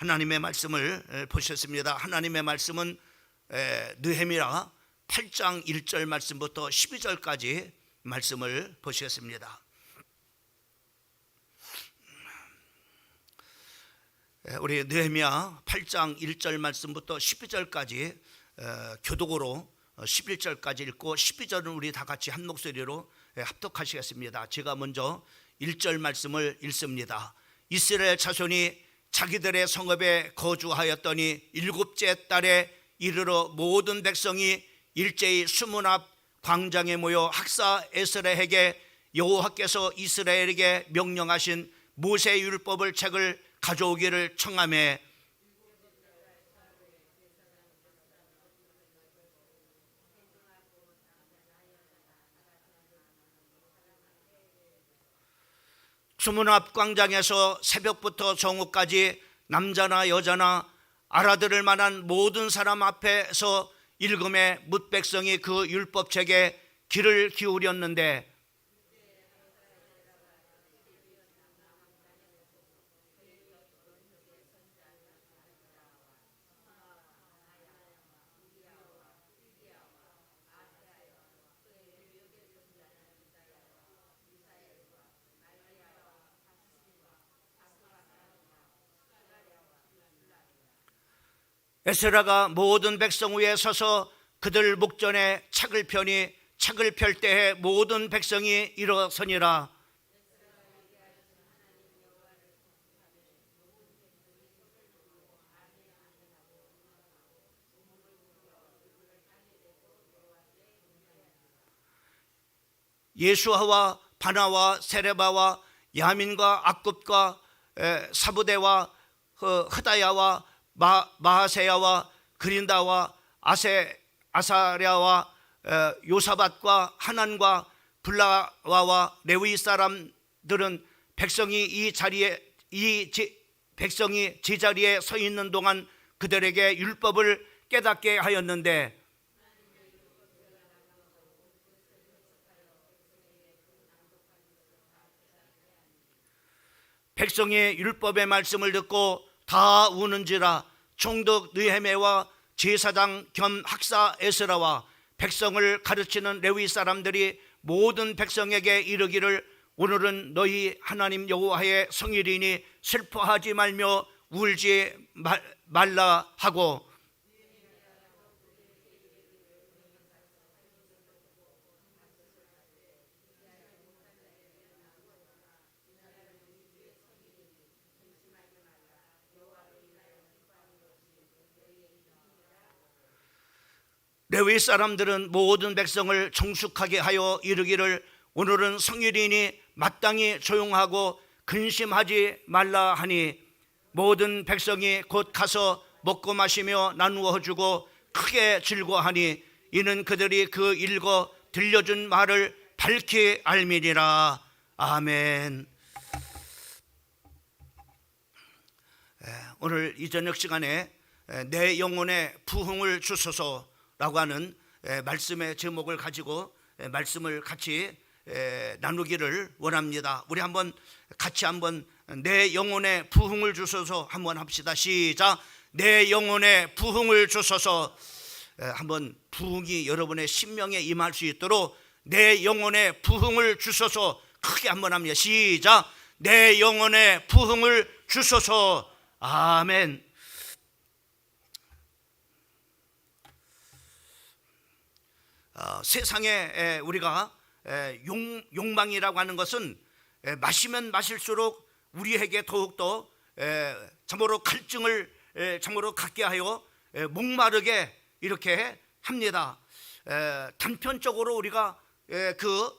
하나님의 말씀을 보셨습니다. 하나님의 말씀은 느헤미야 8장 1절 말씀부터 12절까지 말씀을 보셨습니다. 우리 느헤미야 8장 1절 말씀부터 12절까지 교독으로 11절까지 읽고 12절은 우리 다 같이 한 목소리로 합독하시겠습니다. 제가 먼저 1절 말씀을 읽습니다. 이스라엘 자손이 자기들의 성읍에 거주하였더니 일곱째 달에 이르러 모든 백성이 일제히 수문 앞 광장에 모여 학사 에스라에게 여호와께서 이스라엘에게 명령하신 모세 율법을 책을 가져오기를 청하매 수문 앞 광장에서 새벽부터 정오까지 남자나 여자나 알아들을 만한 모든 사람 앞에서 읽음에 뭇 백성이 그 율법책에 귀를 기울였는데 에스라가 모든 백성 위에 서서 그들 목전에 책을 펴니 책을 펼 때에 모든 백성이 일어서니라. 예수아와 바나와 세레바와 야민과 악굽과 사부대와 흐다야와 마하세야와 그린다와 아사랴와 요사밧과 하난과 블라와와 레위 사람들은 백성이 백성이 제자리에 서 있는 동안 그들에게 율법을 깨닫게 하였는데 백성이 율법의 말씀을 듣고 다 우는지라. 총독 느헤미야와 제사장 겸 학사 에스라와 백성을 가르치는 레위 사람들이 모든 백성에게 이르기를 오늘은 너희 하나님 여호와의 성일이니 슬퍼하지 말며 울지 말라 하고 레위 사람들은 모든 백성을 정숙하게 하여 이르기를 오늘은 성일이니 마땅히 조용하고 근심하지 말라 하니 모든 백성이 곧 가서 먹고 마시며 나누어 주고 크게 즐거워하니 이는 그들이 그 읽어 들려준 말을 밝히 알미니라. 아멘. 오늘 이 저녁 시간에 내 영혼에 부흥을 주소서 라고 하는 말씀의 제목을 가지고 말씀을 같이 나누기를 원합니다. 우리 한번 같이 한번 내 영혼에 부흥을 주소서 한번 합시다. 시작. 내 영혼에 부흥을 주소서. 한번 부흥이 여러분의 심령에 임할 수 있도록 내 영혼에 부흥을 주소서 크게 한번 합니다. 시작. 내 영혼에 부흥을 주소서. 아멘. 세상에 우리가 욕망이라고 하는 것은 마시면 마실수록 우리에게 더욱더 참으로 갈증을 참으로 갖게 하여 목마르게 이렇게 합니다. 단편적으로 우리가 그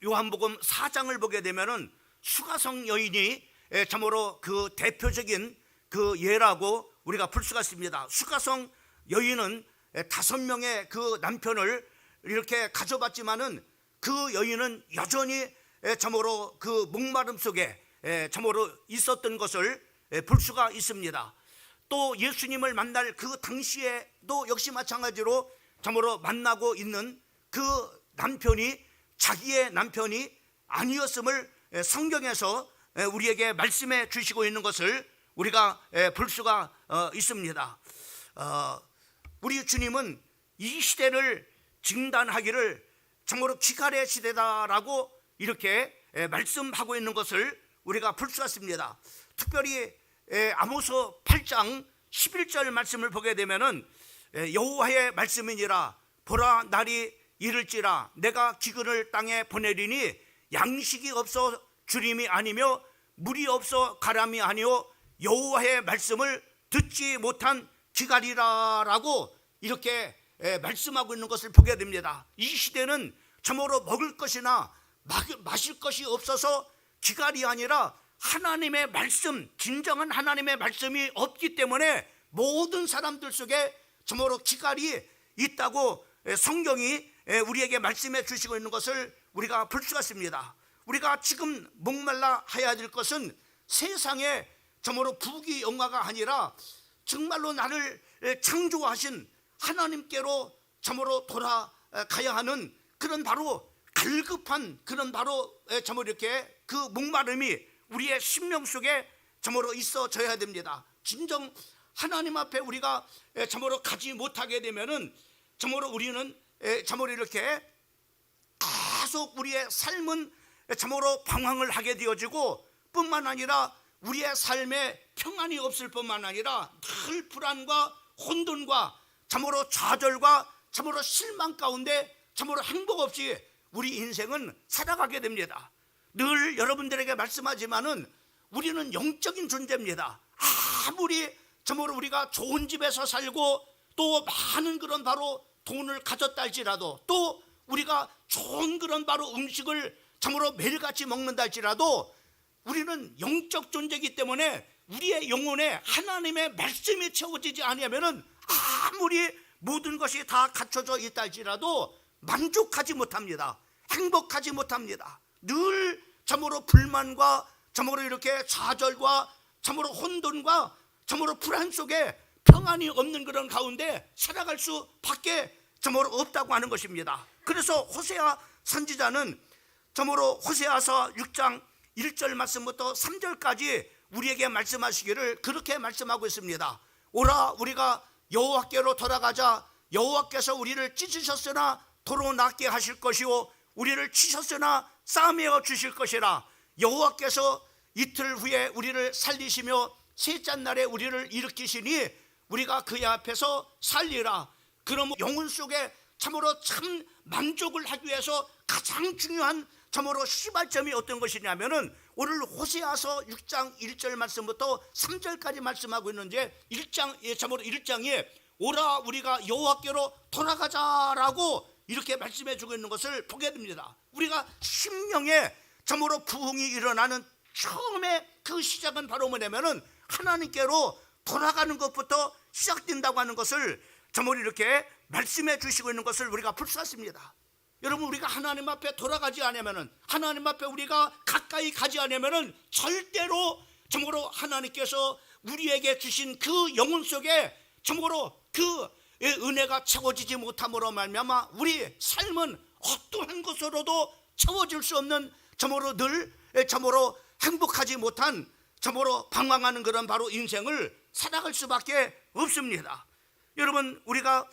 요한복음 4장을 보게 되면은 수가성 여인이 참으로 그 대표적인 그 예라고 우리가 볼 수가 있습니다. 수가성 여인은 5명의 그 남편을 이렇게 가져봤지만은 그 여인은 여전히 참으로 그 목마름 속에 참으로 있었던 것을 볼 수가 있습니다. 또 예수님을 만날 그 당시에도 역시 마찬가지로 참으로 만나고 있는 그 남편이 자기의 남편이 아니었음을 성경에서 우리에게 말씀해 주시고 있는 것을 우리가 볼 수가 있습니다. 우리 주님은 이 시대를 진단하기를 참으로 기갈의 시대다라고 이렇게 말씀하고 있는 것을 우리가 볼 수가 있습니다. 특별히 아모스 8장 11절 말씀을 보게 되면은 여호와의 말씀이니라 보라 날이 이를지라 내가 기근을 땅에 보내리니 양식이 없어 주림이 아니며 물이 없어 가람이 아니요 여호와의 말씀을 듣지 못한 기갈이라라고 이렇게 말씀하고 있는 것을 보게 됩니다. 이 시대는 참으로 먹을 것이나 마실 것이 없어서 기갈이 아니라 하나님의 말씀, 진정한 하나님의 말씀이 없기 때문에 모든 사람들 속에 참으로 기갈이 있다고 성경이 우리에게 말씀해 주시고 있는 것을 우리가 볼 수가 있습니다. 우리가 지금 목말라 해야 될 것은 세상에 참으로 부귀영화가 아니라 정말로 나를 창조하신 하나님께로 참으로 돌아가야 하는 그런 바로 갈급한 그런 바로 참으로 이렇게 그 목마름이 우리의 심령 속에 참으로 있어져야 됩니다. 진정 하나님 앞에 우리가 참으로 가지 못하게 되면은 참으로 우리는 참으로 이렇게 계속 우리의 삶은 참으로 방황을 하게 되어지고 뿐만 아니라 우리의 삶에 평안이 없을 뿐만 아니라 늘 불안과 혼돈과 참으로 좌절과 참으로 실망 가운데 참으로 행복 없이 우리 인생은 살아가게 됩니다. 늘 여러분들에게 말씀하지만은 우리는 영적인 존재입니다. 아무리 참으로 우리가 좋은 집에서 살고 또 많은 그런 바로 돈을 가졌다 할지라도 또 우리가 좋은 그런 바로 음식을 참으로 매일같이 먹는다 할지라도 우리는 영적 존재이기 때문에 우리의 영혼에 하나님의 말씀이 채워지지 않으면은 아무리 모든 것이 다 갖춰져 있다 할지라도 만족하지 못합니다. 행복하지 못합니다. 늘 참으로 불만과 참으로 이렇게 좌절과 참으로 혼돈과 참으로 불안 속에 평안이 없는 그런 가운데 살아갈 수밖에 참으로 없다고 하는 것입니다. 그래서 호세아 선지자는 참으로 호세아서 6장 1절 말씀부터 3절까지 우리에게 말씀하시기를 그렇게 말씀하고 있습니다. 오라 우리가 여호와께로 돌아가자. 여호와께서 우리를 찢으셨으나 도로 낫게 하실 것이요 우리를 치셨으나 싸매어 주실 것이라. 여호와께서 이틀 후에 우리를 살리시며 셋째 날에 우리를 일으키시니 우리가 그의 앞에서 살리라. 그럼 영혼 속에 참으로 참 만족을 하기 위해서 가장 중요한 참으로 시발점이 어떤 것이냐면은 오늘 호세아서 6장 1절 말씀부터 3절까지 말씀하고 있는데 1장 참으로 1장에 오라 우리가 여호와께로 돌아가자라고 이렇게 말씀해 주고 있는 것을 보게 됩니다. 우리가 심령에 참으로 부흥이 일어나는 처음에 그 시작은 바로 뭐냐면은 하나님께로 돌아가는 것부터 시작된다고 하는 것을 참으로 이렇게 말씀해 주시고 있는 것을 우리가 볼 수 있습니다. 여러분 우리가 하나님 앞에 돌아가지 않으면은 하나님 앞에 우리가 가까이 가지 않으면은 절대로 참으로 하나님께서 우리에게 주신 그 영혼 속에 참으로 그 은혜가 채워지지 못함으로 말미암아 우리 삶은 어떠한 것으로도 채워질 수 없는 참으로 늘 참으로 행복하지 못한 참으로 방황하는 그런 바로 인생을 살아갈 수밖에 없습니다. 여러분 우리가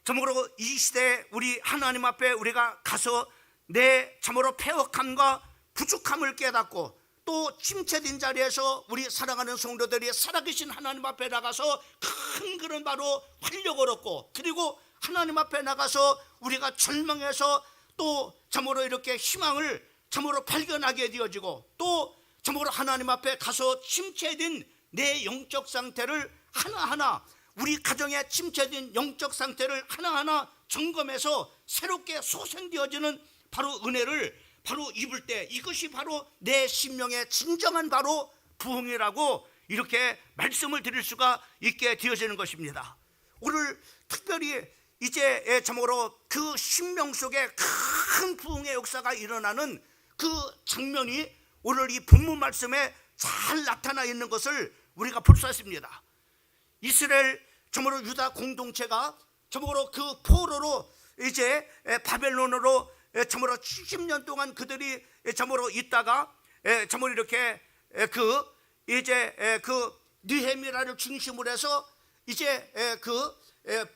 참으로 이 시대에 우리 하나님 앞에 우리가 가서 내 참으로 패역함과 부족함을 깨닫고 또 침체된 자리에서 우리 사랑하는 성도들이 살아계신 하나님 앞에 나가서 큰 그런 바로 활력을 얻고 그리고 하나님 앞에 나가서 우리가 절망해서 또 참으로 이렇게 희망을 참으로 발견하게 되어지고 또 참으로 하나님 앞에 가서 침체된 내 영적 상태를 하나하나 우리 가정의 침체된 영적 상태를 하나하나 점검해서 새롭게 소생되어지는 바로 은혜를 바로 입을 때 이것이 바로 내 심령의 진정한 바로 부흥이라고 이렇게 말씀을 드릴 수가 있게 되어지는 것입니다. 오늘 특별히 이제 참으로 그 심령 속에 큰 부흥의 역사가 일어나는 그 장면이 오늘 이 본문 말씀에 잘 나타나 있는 것을 우리가 볼 수 있습니다. 이스라엘 참으로 유다 공동체가 참으로 그 포로로 이제 바벨론으로 참으로 70년 동안 그들이 참으로 있다가 참으로 이렇게 그 이제 그 느헤미야를 중심으로 해서 이제 그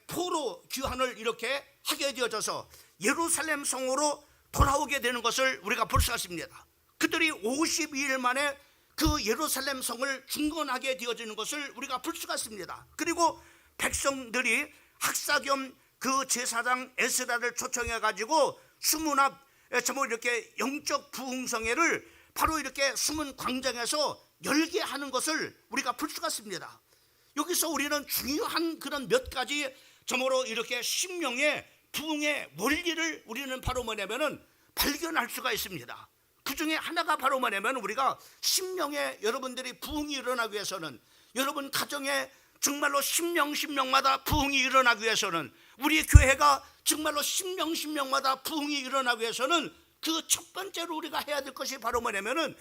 포로 귀환을 이렇게 하게 되어져서 예루살렘 성으로 돌아오게 되는 것을 우리가 볼 수가 있습니다. 그들이 52일 만에 그 예루살렘 성을 중건하게 되어지는 것을 우리가 볼 수가 있습니다. 그리고 백성들이 학사 겸 그 제사장 에스라를 초청해 가지고 수문 앞 이렇게 영적 부흥성회를 바로 이렇게 수문 광장에서 열게 하는 것을 우리가 볼 수가 있습니다. 여기서 우리는 중요한 그런 몇 가지 점으로 이렇게 심령의 부흥의 원리를 우리는 바로 뭐냐면은 발견할 수가 있습니다. 그 중에 하나가 바로 뭐냐면 우리가 심령의 여러분들이 부흥이 일어나기 위해서는, 여러분 가정에 정말로 심령마다 부흥이 일어나기 위해서는, 우리 교회가 정말로 심령마다 부흥이 일어나기 위해서는 그 첫 번째로 우리가 해야 될 것이 바로 뭐냐면은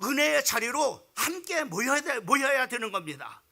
은혜의 자리로 함께 모여야 되는 겁니다.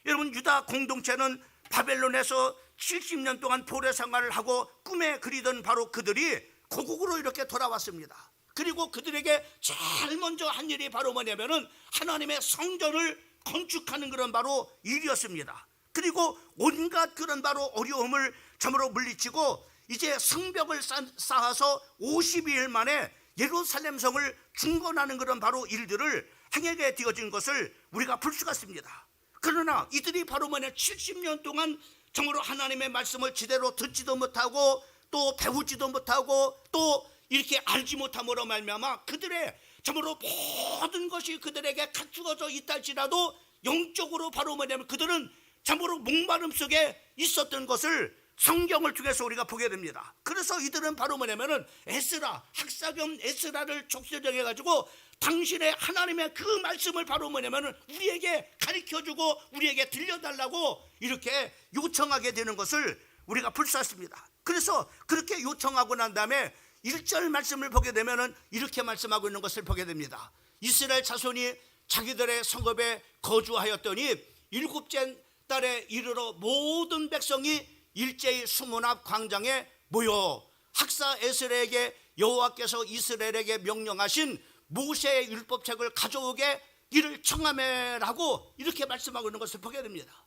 여러분, 유다 공동체는 바벨론에서 70년 동안 포로 생활을 하고 꿈에 그리던 바로 그들이 고국으로 이렇게 돌아왔습니다. 그리고 그들에게 제일 먼저 한 일이 바로 뭐냐면은 하나님의 성전을 건축하는 그런 바로 일이었습니다. 그리고 온갖 그런 바로 어려움을 점으로 물리치고 이제 성벽을 쌓아서 52일 만에 예루살렘 성을 중건하는 그런 바로 일들을 행하게 되어진 것을 우리가 볼 수가 있습니다. 그러나 이들이 바로 뭐냐, 70년 동안 정말로 하나님의 말씀을 제대로 듣지도 못하고 또 배우지도 못하고 또 이렇게 알지 못함으로 말미암아 그들의 정말로 모든 것이 그들에게 갖추어져 있다 할지라도 영적으로 바로 뭐냐면 그들은 참으로 목마름 속에 있었던 것을 성경을 통해서 우리가 보게 됩니다. 그래서 이들은 바로 뭐냐면은 에스라, 학사 겸 에스라를 촉수정해 가지고 당신의 하나님의 그 말씀을 바로 뭐냐면은 우리에게 가르쳐주고 우리에게 들려달라고 이렇게 요청하게 되는 것을 우리가 볼 수 있습니다. 그래서 그렇게 요청하고 난 다음에 1절 말씀을 보게 되면은 이렇게 말씀하고 있는 것을 보게 됩니다. 이스라엘 자손이 자기들의 성읍에 거주하였더니 7째 달에 이르러 모든 백성이 일제히 수문 앞 광장에 모여 학사 에스라에게 여호와께서 이스라엘에게 명령하신 모세의 율법책을 가져오게 이를 청하매라고 이렇게 말씀하고 있는 것을 보게 됩니다.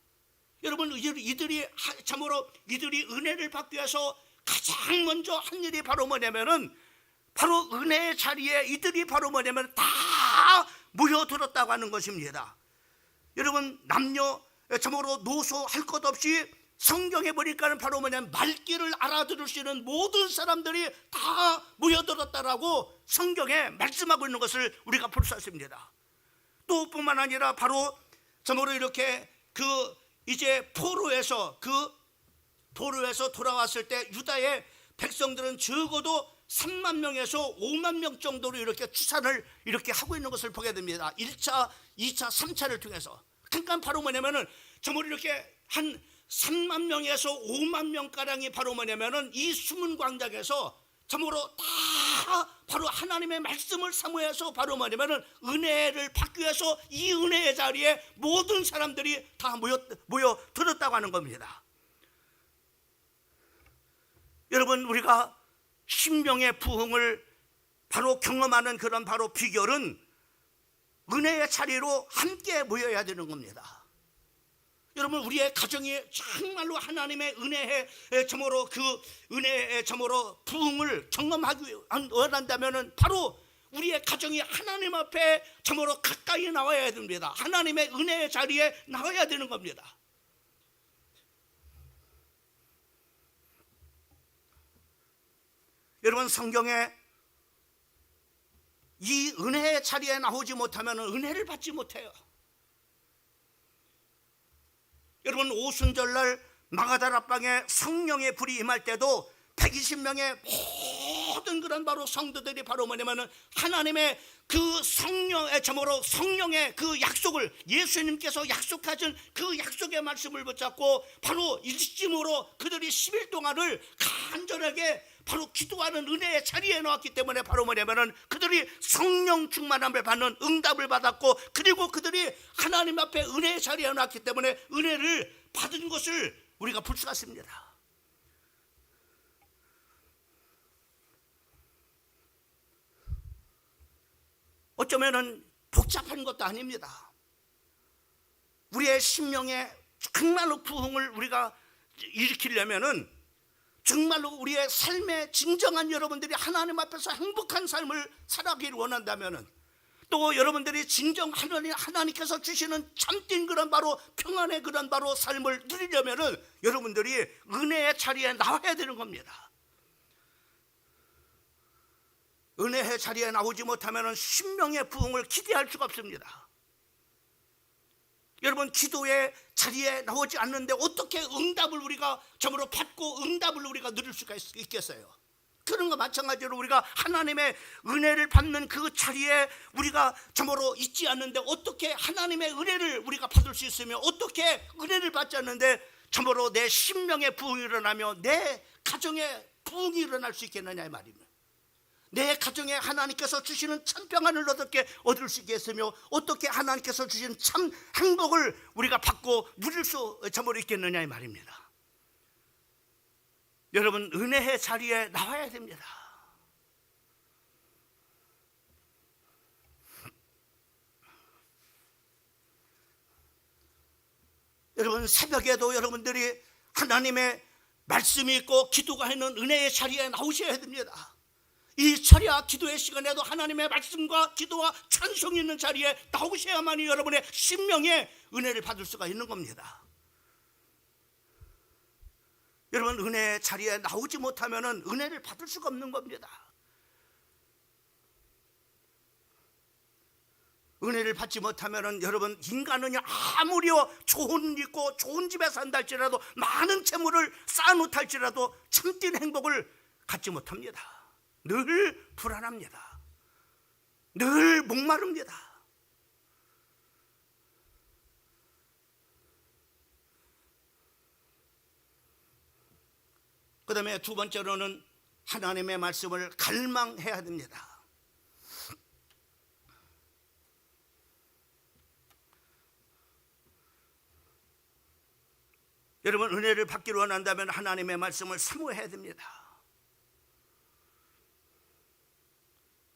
여러분, 이들이 참으로 이들이 은혜를 받기 위해서 가장 먼저 한 일이 바로 뭐냐면은 바로 은혜의 자리에 이들이 바로 뭐냐면 다 모여들었다고 하는 것입니다. 여러분, 남녀 참으로 노소 할 것 없이 성경에 보니까는 바로 뭐냐면 말귀를 알아들을 수 있는 모든 사람들이 다 모여들었다라고 성경에 말씀하고 있는 것을 우리가 볼 수 있습니다. 또 뿐만 아니라 바로 참으로 이렇게 그 이제 포로에서 돌아왔을 때 유다의 백성들은 적어도 3만 명에서 5만 명 정도로 이렇게 추산을 이렇게 하고 있는 것을 보게 됩니다. 1차, 2차, 3차를 통해서. 그러니까 바로 뭐냐면은 정말 이렇게 한 3만 명에서 5만 명가량이 바로 뭐냐면은 이 수문 광장에서 참으로 다 바로 하나님의 말씀을 사모해서 바로 뭐냐면은 은혜를 받기 위해서 이 은혜의 자리에 모든 사람들이 다 모여 들었다고 하는 겁니다. 여러분, 우리가 심령의 부흥을 바로 경험하는 그런 바로 비결은 은혜의 자리로 함께 모여야 되는 겁니다. 여러분, 우리의 가정이 정말로 하나님의 은혜의 점으로 그 은혜의 점으로 부흥을 경험하기 원한다면은 바로 우리의 가정이 하나님 앞에 점으로 가까이 나와야 됩니다. 하나님의 은혜의 자리에 나와야 되는 겁니다. 여러분, 성경에 이 은혜의 자리에 나오지 못하면 은혜를 받지 못해요. 여러분, 오순절날 마가다락방에 성령의 불이 임할 때도 120명의 모든 그런 바로 성도들이 바로 뭐냐면은 하나님의 그 성령의 점으로 성령의 그 약속을 예수님께서 약속하신 그 약속의 말씀을 붙잡고 바로 일심으로 그들이 10일 동안을 간절하게 바로 기도하는 은혜의 자리에 나왔기 때문에 바로 뭐냐면은 그들이 성령 충만함을 받는 응답을 받았고 그리고 그들이 하나님 앞에 은혜의 자리에 나왔기 때문에 은혜를 받은 것을 우리가 볼 수가 있습니다. 어쩌면은 복잡한 것도 아닙니다. 우리의 심령에 정말로 부흥을 우리가 일으키려면은 정말로 우리의 삶의 진정한 여러분들이 하나님 앞에서 행복한 삶을 살아가기를 원한다면은, 또 여러분들이 진정 하나님께서 주시는 참된 그런 바로 평안의 그런 바로 삶을 누리려면은 여러분들이 은혜의 자리에 나와야 되는 겁니다. 은혜의 자리에 나오지 못하면은 심령의 부흥을 기대할 수가 없습니다. 여러분, 기도의 자리에 나오지 않는데 어떻게 응답을 우리가 점으로 받고 응답을 우리가 누릴 수가 있겠어요? 그런 거 마찬가지로 우리가 하나님의 은혜를 받는 그 자리에 우리가 점으로 있지 않는데 어떻게 하나님의 은혜를 우리가 받을 수 있으며, 어떻게 은혜를 받지 않는데 점으로 내 심령의 부흥이 일어나며 내 가정의 부흥이 일어날 수 있겠느냐 이 말입니다. 내 가정에 하나님께서 주시는 참 평안을 어떻게 얻을 수 있겠으며, 어떻게 하나님께서 주신 참 행복을 우리가 받고 누릴 수 점으로 있겠느냐 이 말입니다. 여러분, 은혜의 자리에 나와야 됩니다. 여러분, 새벽에도 여러분들이 하나님의 말씀이 있고 기도가 있는 은혜의 자리에 나오셔야 됩니다. 이 철야 기도의 시간에도 하나님의 말씀과 기도와 찬송이 있는 자리에 나오셔야만이 여러분의 심령의 은혜를 받을 수가 있는 겁니다. 여러분, 은혜의 자리에 나오지 못하면 은혜를 받을 수가 없는 겁니다. 은혜를 받지 못하면 여러분, 인간은 아무리 좋은 일 있고 좋은 집에 산다 할지라도, 많은 재물을 쌓아놓다 할지라도 참된 행복을 갖지 못합니다. 늘 불안합니다. 늘 목마릅니다. 그 다음에 두 번째로는 하나님의 말씀을 갈망해야 됩니다. 여러분, 은혜를 받기를 원한다면 하나님의 말씀을 사모해야 됩니다.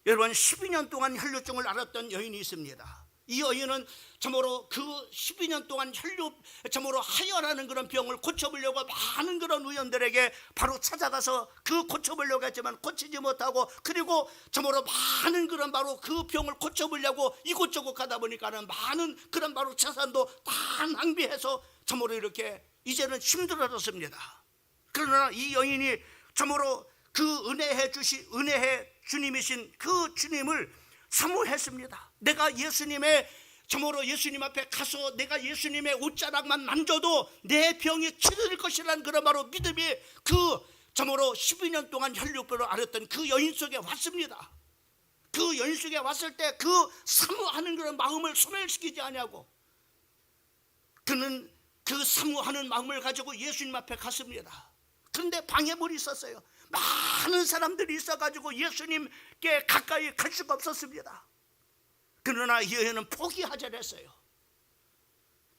여러분, 12년 동안 혈류증을 앓았던 여인이 있습니다. 이 여인은 참으로 그 12년 동안 참으로 하혈하는 그런 병을 고쳐보려고 많은 그런 의원들에게 바로 찾아가서 그 고쳐보려고 했지만 고치지 못하고, 그리고 참으로 많은 그런 바로 그 병을 고쳐보려고 이곳저곳 가다 보니까는 많은 그런 바로 재산도 다 낭비해서 참으로 이렇게 이제는 힘들어졌습니다. 그러나 이 여인이 참으로 그 은혜의 주님이신 그 주님을 사모했습니다. 내가 예수님의 참으로 예수님 앞에 가서 내가 예수님의 옷자락만 만져도 내 병이 치료될 것이라는 그런 바로 믿음이 그 참으로 12년 동안 혈류병을 앓았던 그 여인 속에 왔습니다. 그 여인 속에 왔을 때 그 사모하는 그런 마음을 소멸시키지 않냐고, 그는 그 사모하는 마음을 가지고 예수님 앞에 갔습니다. 그런데 방해물이 있었어요. 많은 사람들이 있어가지고 예수님께 가까이 갈 수가 없었습니다. 그러나 이 여인은 포기하지 않았어요.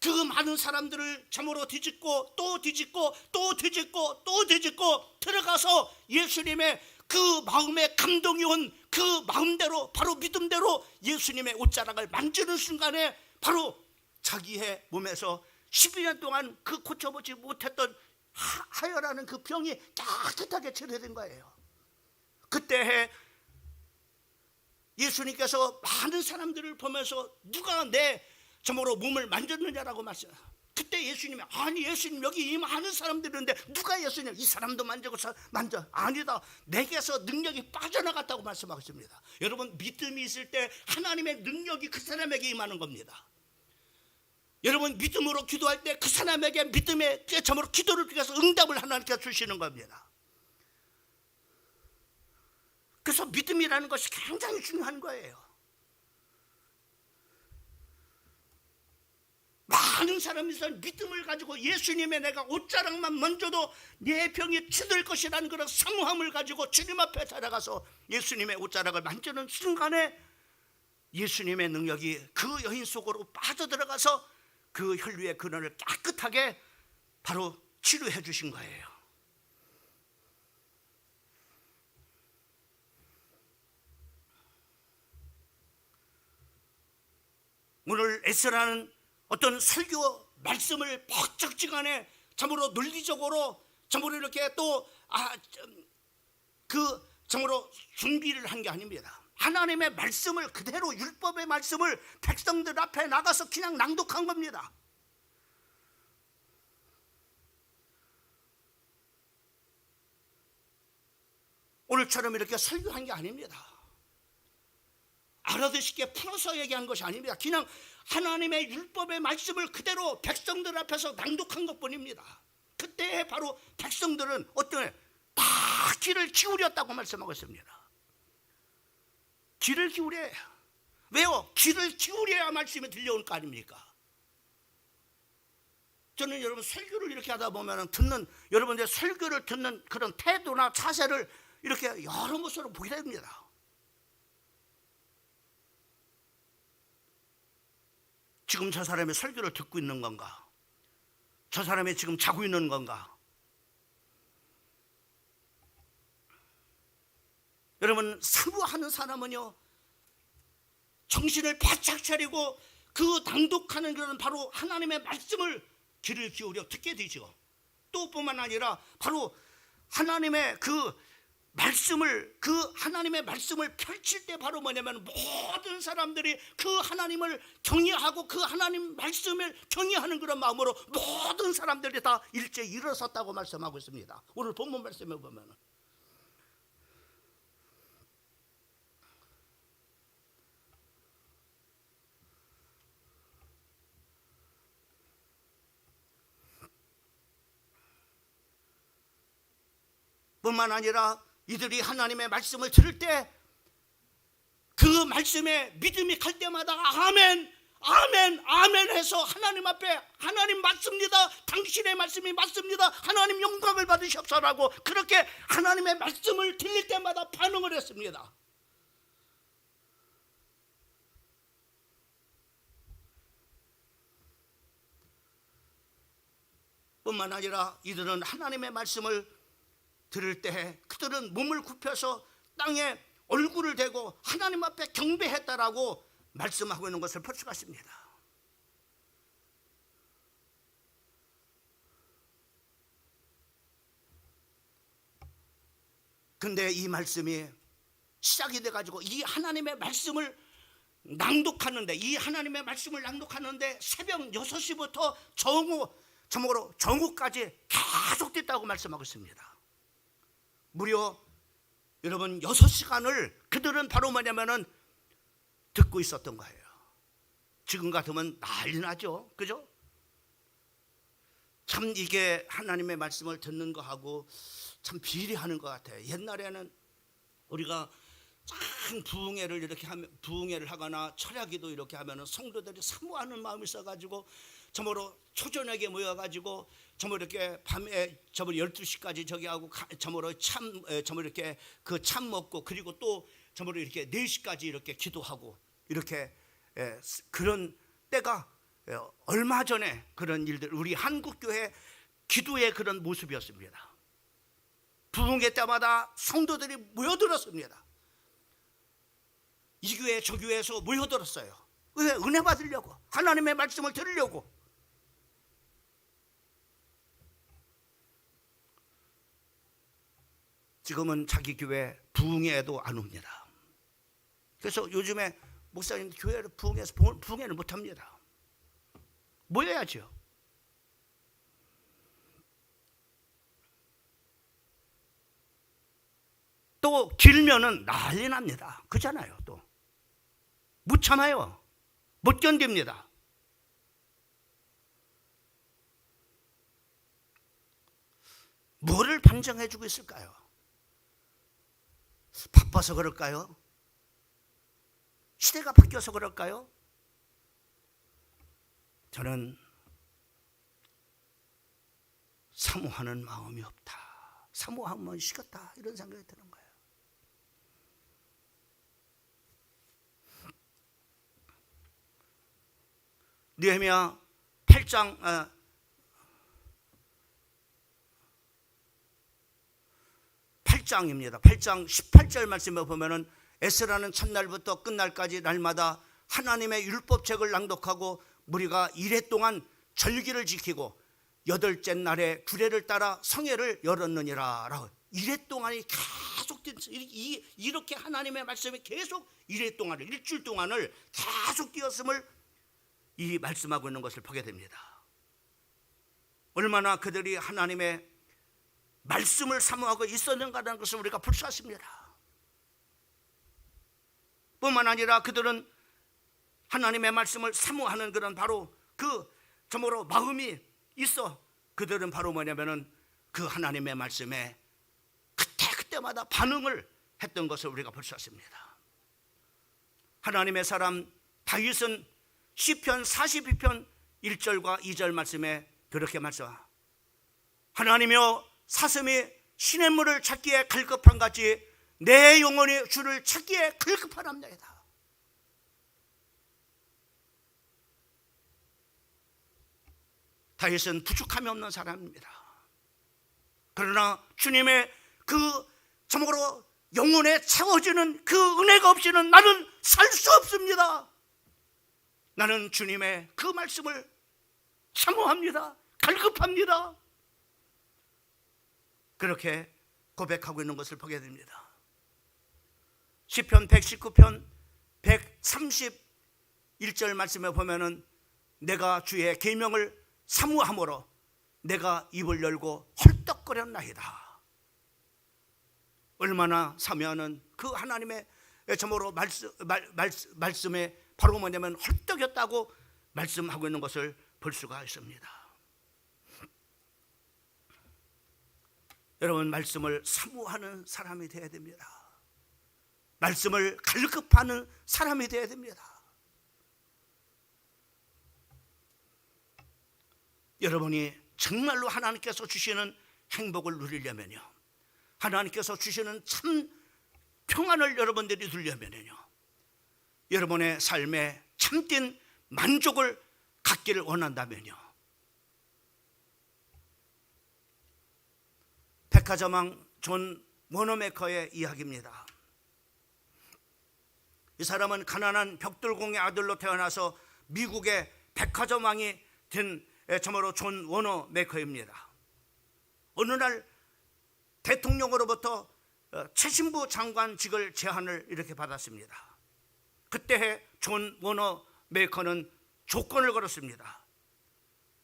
그 많은 사람들을 참으로 뒤집고 또 뒤집고 또 뒤집고 또 뒤집고 들어가서 예수님의 그 마음에 감동이 온 그 마음대로, 바로 믿음대로 예수님의 옷자락을 만지는 순간에 바로 자기의 몸에서 12년 동안 그 고쳐보지 못했던 하혈하는 그 병이 깨끗하게 치료된 거예요. 그때 예수님께서 많은 사람들을 보면서 누가 내 참으로 몸을 만졌느냐라고 말씀하셨어요. 그때 예수님이, 아니 예수님, 여기 이 많은 사람들이 있는데 누가 예수님 이 사람도 만져? 아니다, 내게서 능력이 빠져나갔다고 말씀하셨습니다. 여러분, 믿음이 있을 때 하나님의 능력이 그 사람에게 임하는 겁니다. 여러분, 믿음으로 기도할 때 그 사람에게 믿음의 참으로 기도를 통해서 응답을 하나님께서 주시는 겁니다. 그래서 믿음이라는 것이 굉장히 중요한 거예요. 많은 사람이 믿음을 가지고 예수님의 내가 옷자락만 만져도 내 병이 치들 것이라는 그런 사모함을 가지고 주님 앞에 찾아가서 예수님의 옷자락을 만지는 순간에 예수님의 능력이 그 여인 속으로 빠져들어가서 그 혈류의 근원을 깨끗하게 바로 치료해 주신 거예요. 오늘 에스라는 어떤 설교 말씀을 목적지간에 참으로 논리적으로 참으로 이렇게 또 참으로 준비를 한 게 아닙니다. 하나님의 말씀을 그대로 율법의 말씀을 백성들 앞에 나가서 그냥 낭독한 겁니다. 오늘처럼 이렇게 설교한 게 아닙니다. 알아듣게 풀어서 얘기한 것이 아닙니다. 그냥 하나님의 율법의 말씀을 그대로 백성들 앞에서 낭독한 것뿐입니다. 그때 바로 백성들은 다 귀를 기울였다고 말씀하고 있습니다. 귀를 기울여야 해요. 왜요? 귀를 기울여야 말씀이 들려올 거 아닙니까? 저는 여러분 설교를 이렇게 하다 보면 여러분들 설교를 듣는 그런 태도나 자세를 이렇게 여러 모습으로 보게 됩니다. 지금 저 사람의 설교를 듣고 있는 건가? 저 사람이 지금 자고 있는 건가? 여러분, 사모하는 사람은요, 정신을 바짝 차리고 그 낭독하는 것은 바로 하나님의 말씀을 귀를 기울여 듣게 되죠. 또 뿐만 아니라 바로 하나님의 하나님의 말씀을 펼칠 때 바로 뭐냐면 모든 사람들이 그 하나님을 경외하고 그 하나님 말씀을 경외하는 그런 마음으로 모든 사람들이 다 일제히 일어섰다고 말씀하고 있습니다. 오늘 본문 말씀에 보면 뿐만 아니라 이들이 하나님의 말씀을 들을 때 그 말씀에 믿음이 갈 때마다 아멘 아멘 아멘 해서 하나님 앞에 하나님 맞습니다, 당신의 말씀이 맞습니다, 하나님 영광을 받으시옵소서라고 그렇게 하나님의 말씀을 들릴 때마다 반응을 했습니다. 뿐만 아니라 이들은 하나님의 말씀을 들을 때 그들은 몸을 굽혀서 땅에 얼굴을 대고 하나님 앞에 경배했다라고 말씀하고 있는 것을 볼 수가 있습니다. 근데 이 말씀이 시작이 돼가지고 이 하나님의 말씀을 낭독하는데 새벽 6시부터 정오까지 계속됐다고 말씀하고 있습니다. 무려 여러분 6시간을 그들은 바로 뭐냐면은 듣고 있었던 거예요. 지금 같으면 난리 나죠, 그죠? 참 이게 하나님의 말씀을 듣는 거하고 참 비례하는 것 같아요. 옛날에는 우리가 참 부흥회를 이렇게 하면, 부흥회를 하거나 철야기도 이렇게 하면은 성도들이 사모하는 마음이 있어가지고 저모로 초저녁에 모여가지고 저모 이렇게 밤에 저모 12시까지 저기 하고 저모로 저모 이렇게 그 참 먹고 그리고 또 저모로 이렇게 4시까지 이렇게 기도하고 이렇게 그런 때가 얼마 전에 그런 일들 우리 한국교회 기도의 그런 모습이었습니다. 부흥회 때마다 성도들이 모여들었습니다. 이 교회 저 교회에서 모여들었어요. 왜? 은혜 받으려고, 하나님의 말씀을 들으려고. 지금은 자기 교회 부흥회도 안 옵니다. 그래서 요즘에 목사님 교회를 부흥회를 못합니다. 모여야죠. 또 길면은 난리 납니다. 그잖아요. 또 못 참아요. 못 견딥니다. 뭐를 반증해주고 있을까요? 바빠서 그럴까요? 시대가 바뀌어서 그럴까요? 저는 사모하는 마음이 없다, 사모하면 식었다, 이런 생각이 드는 거예요. 느헤미야 8장 8장입니다. 8장 18절 말씀에 보면은 에스라는 첫날부터 끝날까지 날마다 하나님의 율법책을 낭독하고 무리가 이래 동안 절기를 지키고 여덟째 날에 규례를 따라 성회를 열었느니라 라고. 이래 동안이 계속 이렇게 하나님의 말씀이 계속 이래 동안을, 일주일 동안을 계속 뛰었음을 이 말씀하고 있는 것을 보게 됩니다. 얼마나 그들이 하나님의 말씀을 사모하고 있었는가라는 것을 우리가 볼 수 있습니다. 뿐만 아니라 그들은 하나님의 말씀을 사모하는 그런 바로 그 정말로 마음이 있어. 그들은 바로 뭐냐면은 그 하나님의 말씀에 그때마다 반응을 했던 것을 우리가 볼 수 있습니다. 하나님의 사람 다윗은 시편 42편 1절과 2절 말씀에 그렇게 말씀합니다. 하나님이여 사슴이 시냇물을 찾기에 갈급한 같이 내 영혼이 주를 찾기에 갈급하랍니다. 다윗은 부족함이 없는 사람입니다. 그러나 주님의 그 참으로 영혼에 채워지는 그 은혜가 없이는 나는 살 수 없습니다. 나는 주님의 그 말씀을 사모합니다. 갈급합니다. 그렇게 고백하고 있는 것을 보게 됩니다. 시편 119편 131절 말씀에 보면은 내가 주의 계명을 사모함으로 내가 입을 열고 헐떡거렸나이다. 얼마나 사모하는 그 하나님의 참으로 말씀에 바로 뭐냐면 헐떡였다고 말씀하고 있는 것을 볼 수가 있습니다. 여러분, 말씀을 사모하는 사람이 되어야 됩니다. 말씀을 갈급하는 사람이 되어야 됩니다. 여러분이 정말로 하나님께서 주시는 행복을 누리려면요, 하나님께서 주시는 참 평안을 여러분들이 누리려면요, 여러분의 삶에 참된 만족을 갖기를 원한다면요, 백화점왕 존 워너메커의 이야기입니다. 이 사람은 가난한 벽돌공의 아들로 태어나서 미국의 백화점왕이 된 참으로 존 워너메커입니다. 어느 날 대통령으로부터 최신부 장관직을 제안을 이렇게 받았습니다. 그때 존 워너메커는 조건을 걸었습니다.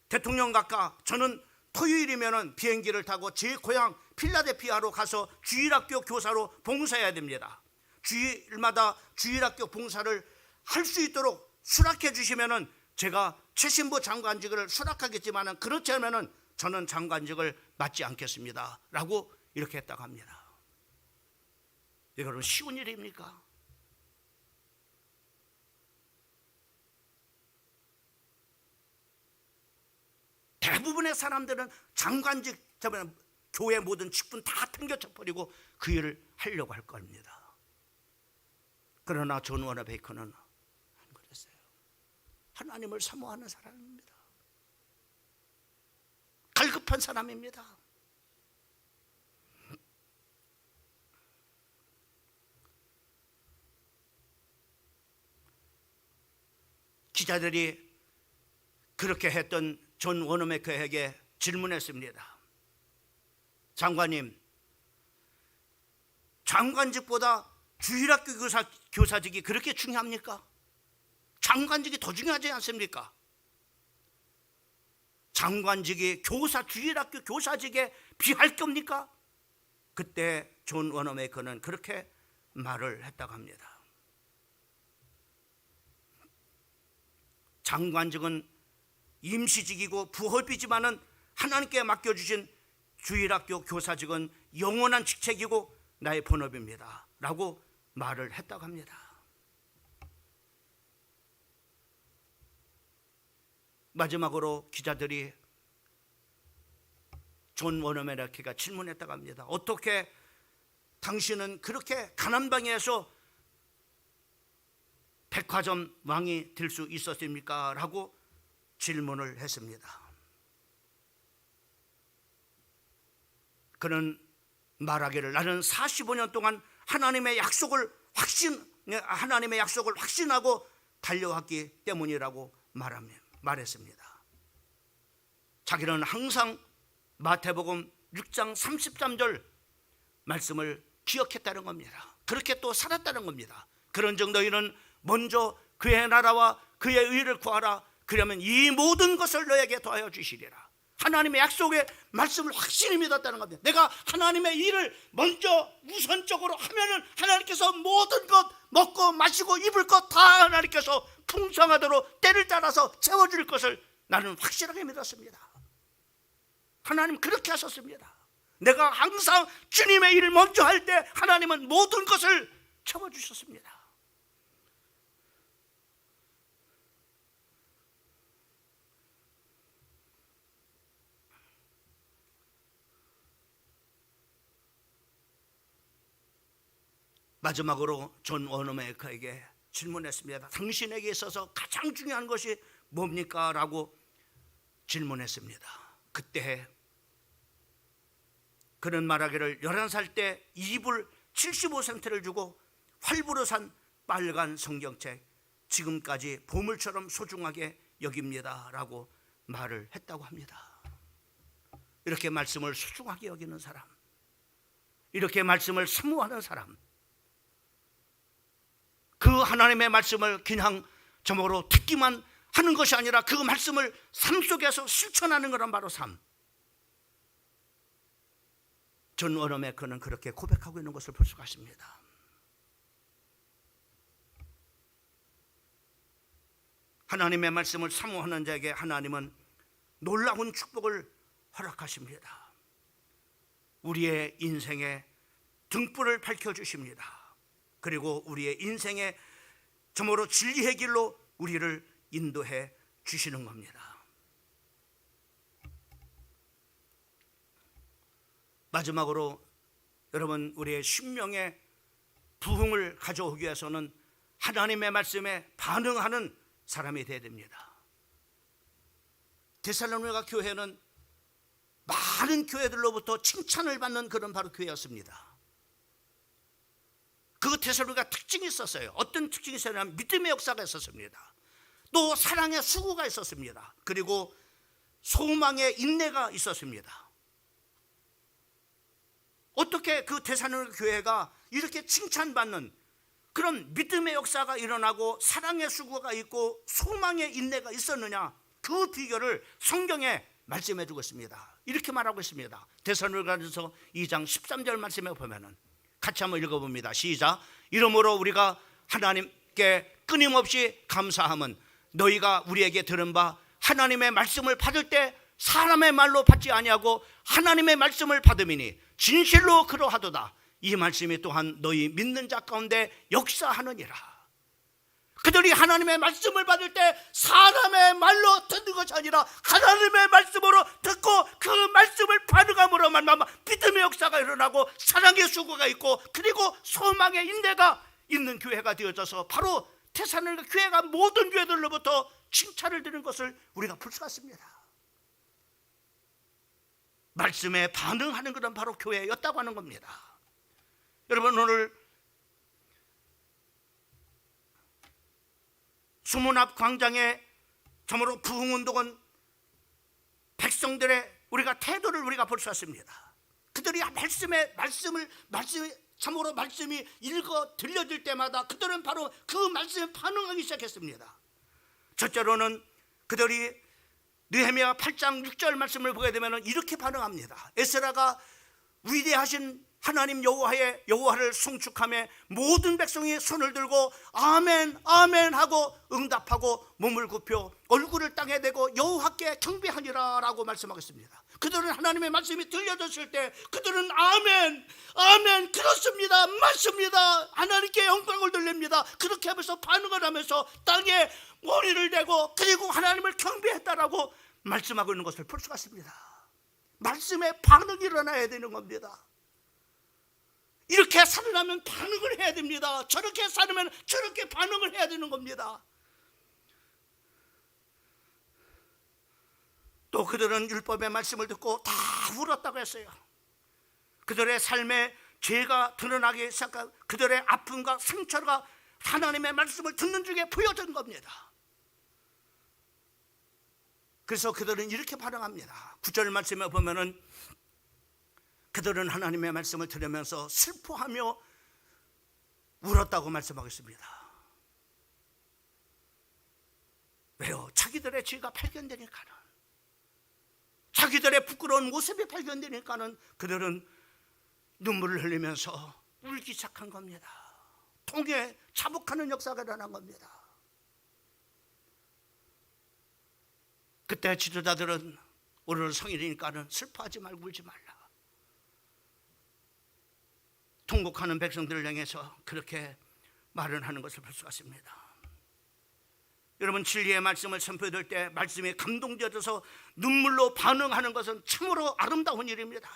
대통령 각하, 저는 토요일이면 비행기를 타고 제 고향 필라델피아로 가서 주일학교 교사로 봉사해야 됩니다. 주일마다 주일학교 봉사를 할 수 있도록 수락해 주시면 제가 최신부 장관직을 수락하겠지만 그렇지 않으면 저는 장관직을 맡지 않겠습니다 라고 이렇게 했다고 합니다. 이거는 쉬운 일입니까? 대부분의 사람들은 장관직, 교회 모든 직분 다 당겨쳐버리고 그 일을 하려고 할 겁니다. 그러나 존 워너베이커는 안 그랬어요. 하나님을 사모하는 사람입니다. 갈급한 사람입니다. 기자들이 그렇게 했던 존 워너메커에게 질문했습니다. 장관님, 장관직보다 주일학교 교사직이 그렇게 중요합니까? 장관직이 더 중요하지 않습니까? 장관직이 주일학교 교사직에 비할 겁니까? 그때 존 워너메커는 그렇게 말을 했다고 합니다. 장관직은 임시직이고 부업이지만은 하나님께 맡겨주신 주일학교 교사직은 영원한 직책이고 나의 본업입니다 라고 말을 했다고 합니다. 마지막으로 기자들이 존 워너메커가 질문했다고 합니다. 어떻게 당신은 그렇게 가난방에서 백화점 왕이 될 수 있었습니까? 라고 질문을 했습니다. 그는 말하기를, 나는 45년 동안 하나님의 약속을 확신하고 달려왔기 때문이라고 말했습니다. 자기는 항상 마태복음 6장 33절 말씀을 기억했다는 겁니다. 그렇게 또 살았다는 겁니다. 그런즉 너희는 먼저 그의 나라와 그의 의를 구하라. 그러면 이 모든 것을 너에게 더하여 주시리라. 하나님의 약속의 말씀을 확실히 믿었다는 겁니다. 내가 하나님의 일을 먼저 우선적으로 하면은 하나님께서 모든 것 먹고 마시고 입을 것 다 하나님께서 풍성하도록 때를 따라서 채워줄 것을 나는 확실하게 믿었습니다. 하나님 그렇게 하셨습니다. 내가 항상 주님의 일을 먼저 할 때 하나님은 모든 것을 채워주셨습니다. 마지막으로 존 워너메이커에게 질문했습니다. 당신에게 있어서 가장 중요한 것이 뭡니까? 라고 질문했습니다. 그때 그는 말하기를 11살 때 2불 75센트를 주고 활부로 산 빨간 성경책 지금까지 보물처럼 소중하게 여깁니다 라고 말을 했다고 합니다. 이렇게 말씀을 소중하게 여기는 사람, 이렇게 말씀을 사모하는 사람, 그 하나님의 말씀을 그냥 저먹으로 듣기만 하는 것이 아니라 그 말씀을 삶 속에서 실천하는 것은 바로 삶. 존 워너메이커는 그렇게 고백하고 있는 것을 볼 수가 있습니다. 하나님의 말씀을 사모하는 자에게 하나님은 놀라운 축복을 허락하십니다. 우리의 인생에 등불을 밝혀주십니다. 그리고 우리의 인생에 정말로 진리의 길로 우리를 인도해 주시는 겁니다. 마지막으로 여러분, 우리의 심령의 부흥을 가져오기 위해서는 하나님의 말씀에 반응하는 사람이 되어야 됩니다. 데살로니가 교회는 많은 교회들로부터 칭찬을 받는 그런 바로 교회였습니다. 그 데살로니가 특징이 있었어요. 어떤 특징이 있었냐면 믿음의 역사가 있었습니다. 또 사랑의 수고가 있었습니다. 그리고 소망의 인내가 있었습니다. 어떻게 그 데살로니가 교회가 이렇게 칭찬받는 그런 믿음의 역사가 일어나고 사랑의 수고가 있고 소망의 인내가 있었느냐, 그 비결을 성경에 말씀해 주고 있습니다. 이렇게 말하고 있습니다. 데살로니가전서 2장 13절 말씀에 보면은 같이 한번 읽어봅니다. 시작. 이러므로 우리가 하나님께 끊임없이 감사함은 너희가 우리에게 들은 바 하나님의 말씀을 받을 때 사람의 말로 받지 아니하고 하나님의 말씀을 받음이니 진실로 그러하도다. 이 말씀이 또한 너희 믿는 자 가운데 역사하느니라. 그들이 하나님의 말씀을 받을 때 사람의 말로 듣는 것이 아니라 하나님의 말씀으로 듣고 그 말씀을 반응함으로 말미암아 믿음의 역사가 일어나고 사랑의 수고가 있고 그리고 소망의 인내가 있는 교회가 되어져서 바로 데살로니가 교회가 모든 교회들로부터 칭찬을 드는 것을 우리가 볼 수가 있습니다. 말씀에 반응하는 것은 바로 교회였다고 하는 겁니다. 여러분, 오늘 수문 앞 광장에 참으로 부흥운동은 백성들의 우리가 태도를 우리가 볼 수 있습니다. 그들이 말씀이 참으로 말씀이 읽어 들려질 때마다 그들은 바로 그 말씀에 반응하기 시작했습니다. 첫째로는 그들이 느헤미야 8장 6절 말씀을 보게 되면 이렇게 반응합니다. 에스라가 위대하신 하나님 여호와를 송축하며 모든 백성이 손을 들고 아멘 아멘 하고 응답하고 몸을 굽혀 얼굴을 땅에 대고 여호와께 경배하니라 라고 말씀하겠습니다. 그들은 하나님의 말씀이 들려졌을 때 그들은 아멘 아멘 그렇습니다 맞습니다 하나님께 영광을 돌립니다 그렇게 하면서 반응을 하면서 땅에 머리를 대고 그리고 하나님을 경배했다라고 말씀하고 있는 것을 볼 수가 있습니다. 말씀에 반응이 일어나야 되는 겁니다. 이렇게 살으려면 반응을 해야 됩니다. 저렇게 살으면 저렇게 반응을 해야 되는 겁니다. 또 그들은 율법의 말씀을 듣고 다 울었다고 했어요. 그들의 삶에 죄가 드러나기 시작하고 그들의 아픔과 상처가 하나님의 말씀을 듣는 중에 보여준 겁니다. 그래서 그들은 이렇게 반응합니다. 9절 말씀에 보면은 그들은 하나님의 말씀을 들으면서 슬퍼하며 울었다고 말씀하고 있습니다. 왜요? 자기들의 죄가 발견되니까는, 자기들의 부끄러운 모습이 발견되니까는 그들은 눈물을 흘리면서 울기 시작한 겁니다. 통에 자복하는 역사가 일어난 겁니다. 그때 지도자들은 오늘 성일이니까는 슬퍼하지 말고 울지 말라, 통곡하는 백성들을 향해서 그렇게 말을 하는 것을 볼 수가 있습니다. 여러분, 진리의 말씀을 선포될 때 말씀이 감동되어져서 눈물로 반응하는 것은 참으로 아름다운 일입니다.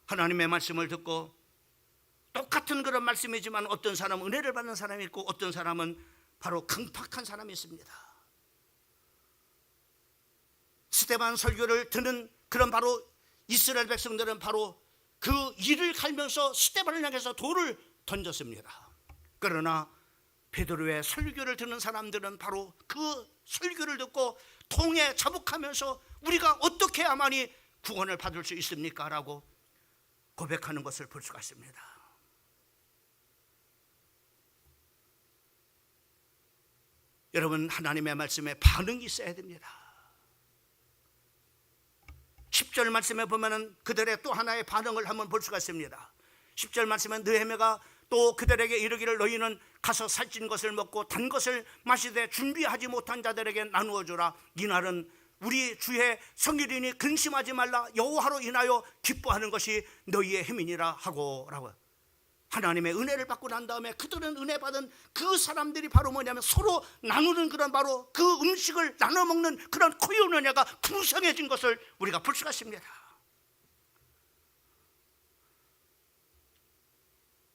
하나님의 말씀을 듣고 똑같은 그런 말씀이지만 어떤 사람은 은혜를 받는 사람이 있고 어떤 사람은 바로 강팍한 사람이 있습니다. 스데반 설교를 듣는 그런 바로 이스라엘 백성들은 바로 그 이를 갈면서 스데반을 향해서 돌을 던졌습니다. 그러나 베드로의 설교를 듣는 사람들은 바로 그 설교를 듣고 통에 자복하면서 우리가 어떻게 해야만이 구원을 받을 수 있습니까? 라고 고백하는 것을 볼 수가 있습니다. 여러분, 하나님의 말씀에 반응이 있어야 됩니다. 10절 말씀에 보면은 그들의 또 하나의 반응을 한번 볼 수가 있습니다. 10절 말씀에 느헤미야가 또 그들에게 이르기를 너희는 가서 살찐 것을 먹고 단 것을 마시되 준비하지 못한 자들에게 나누어 주라. 이날은 우리 주의 성일이니 근심하지 말라. 여호와로 인하여 기뻐하는 것이 너희의 힘이니라 하고라고. 하나님의 은혜를 받고 난 다음에 그들은 은혜 받은 그 사람들이 바로 뭐냐면 서로 나누는 그런 바로 그 음식을 나눠 먹는 그런 코이노니아가 풍성해진 것을 우리가 볼 수가 있습니다.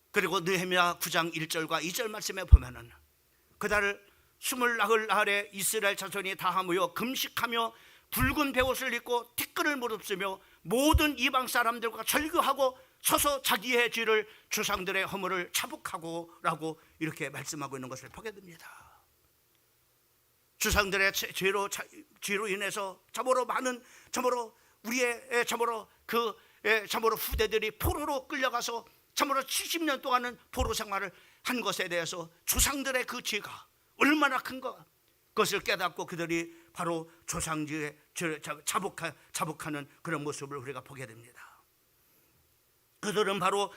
그리고 느헤미야 9장 1절과 2절 말씀에 보면은 그달 20나흘 이스라엘 자손이 다 모여 금식하며 붉은 베옷을 입고 티끌을 무릅쓰며 모든 이방 사람들과 절규하고 서서 자기의 죄를 조상들의 허물을 자복하고 라고 이렇게 말씀하고 있는 것을 보게 됩니다. 조상들의 죄로 인해서 참으로 많은 우리의 참으로 후대들이 포로로 끌려가서 참으로 70년 동안은 포로 생활을 한 것에 대해서 조상들의 그 죄가 얼마나 큰 것을 깨닫고 그들이 바로 조상지에 자복하는 그런 모습을 우리가 보게 됩니다. 그들은 바로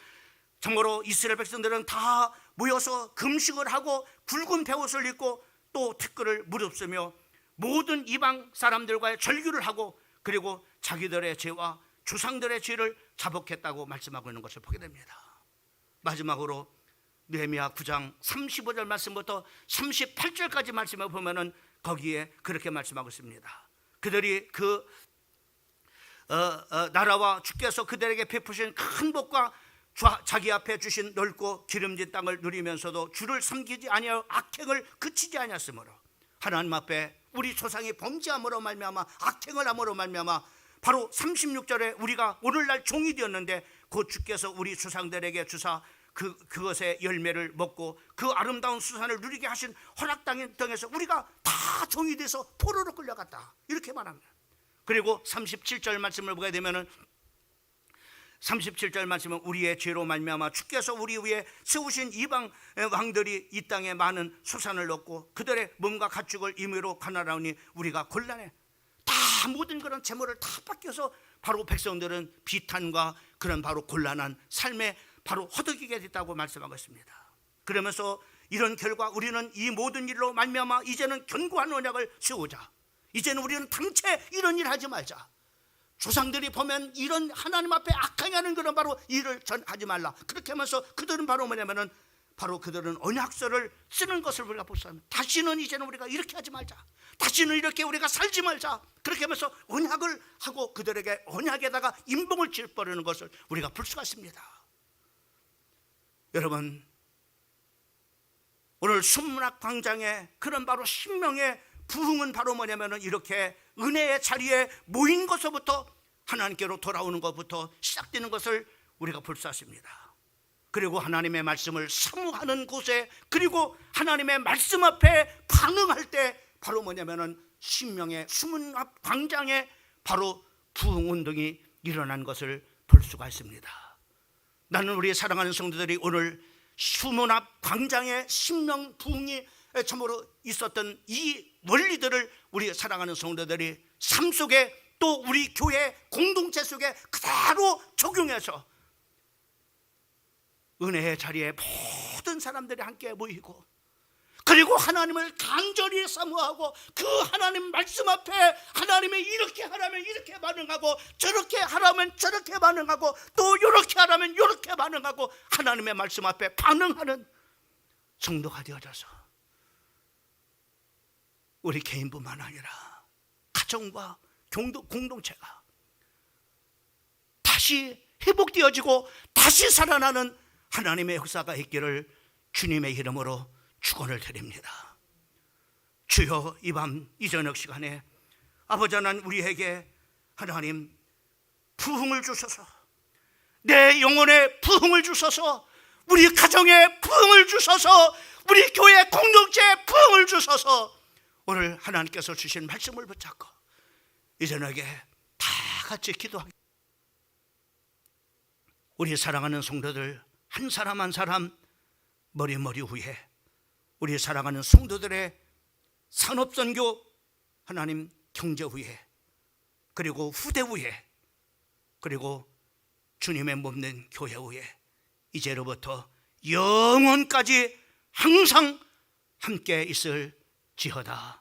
참으로 이스라엘 백성들은 다 모여서 금식을 하고 굵은 베옷을 입고 또 티끌을 무릅쓰며 모든 이방 사람들과의 절규를 하고 그리고 자기들의 죄와 조상들의 죄를 자복했다고 말씀하고 있는 것을 보게 됩니다. 마지막으로 느헤미야 9장 35절 말씀부터 38절까지 말씀을 보면은 거기에 그렇게 말씀하고 있습니다. 그들이 그 나라와 주께서 그들에게 베푸신 큰 복과 자기 앞에 주신 넓고 기름진 땅을 누리면서도 주를 섬기지 아니하여 악행을 그치지 아니하였으므로 하나님 앞에 우리 조상이 범죄함으로 말미암아 악행을 함으로 말미암아 바로 36절에 우리가 오늘날 종이 되었는데 곧 주께서 우리 조상들에게 주사 그것의 열매를 먹고 그 아름다운 수산을 누리게 하신 허락 땅에서 우리가 다 종이 돼서 포로로 끌려갔다 이렇게 말합니다. 그리고 37절 말씀을 보게 되면은 37절 말씀은 우리의 죄로 말미암아 주께서 우리 위에 세우신 이방 왕들이 이 땅에 많은 수산을 얻고 그들의 몸과 가축을 임의로 가나라오니 우리가 곤란해. 다 모든 그런 재물을 다 뺏겨서 바로 백성들은 비탄과 그런 바로 곤란한 삶에 바로 허덕이게 됐다고 말씀하고 있습니다. 그러면서 이런 결과 우리는 이 모든 일로 말미암아 이제는 견고한 언약을 세우자. 이제는 우리는 당최 이런 일 하지 말자. 조상들이 보면 이런 하나님 앞에 악행하는 그런 바로 일을 하지 말라. 그렇게 하면서 그들은 바로 뭐냐면은 바로 그들은 언약서를 쓰는 것을 우리가 볼 수 있습니다. 다시는 이제는 우리가 이렇게 하지 말자. 다시는 이렇게 우리가 살지 말자. 그렇게 하면서 언약을 하고 그들에게 언약에다가 임봉을 칠버리는 것을 우리가 볼 수가 있습니다. 여러분, 오늘 순문학 광장에 그런 바로 신명의 부흥은 바로 뭐냐면은 이렇게 은혜의 자리에 모인 것부터 하나님께로 돌아오는 것부터 시작되는 것을 우리가 볼 수 있습니다. 그리고 하나님의 말씀을 사모하는 곳에, 그리고 하나님의 말씀 앞에 반응할 때 바로 뭐냐면은 신명의 수문 앞 광장에 바로 부흥운동이 일어난 것을 볼 수가 있습니다. 나는 우리 사랑하는 성도들이 오늘 수문 앞 광장에 신명 부흥이 참으로 있었던 이 원리들을 우리 사랑하는 성도들이 삶 속에, 또 우리 교회 공동체 속에 그대로 적용해서 은혜의 자리에 모든 사람들이 함께 모이고, 그리고 하나님을 간절히 사모하고 그 하나님 말씀 앞에 하나님이 이렇게 하라면 이렇게 반응하고, 저렇게 하라면 저렇게 반응하고, 또 이렇게 하라면 이렇게 반응하고, 하나님의 말씀 앞에 반응하는 성도가 되어져서 우리 개인뿐만 아니라 가정과 공동체가 다시 회복되어지고 다시 살아나는 하나님의 역사가 있기를 주님의 이름으로 축원을 드립니다. 주여, 이 밤 이 저녁 시간에 아버지 하나님, 우리에게 하나님 부흥을 주셔서, 내 영혼에 부흥을 주셔서, 우리 가정에 부흥을 주셔서, 우리 교회 공동체에 부흥을 주셔서 오늘 하나님께서 주신 말씀을 붙잡고 이 저녁에 다 같이 기도하겠습니다. 우리 사랑하는 성도들 한 사람 한 사람 머리 위에 우리 사랑하는 성도들의 산업선교 하나님 경제 위에, 그리고 후대 위에, 그리고 주님의 몸된 교회 위에 이제로부터 영원까지 항상 함께 있을 지어다.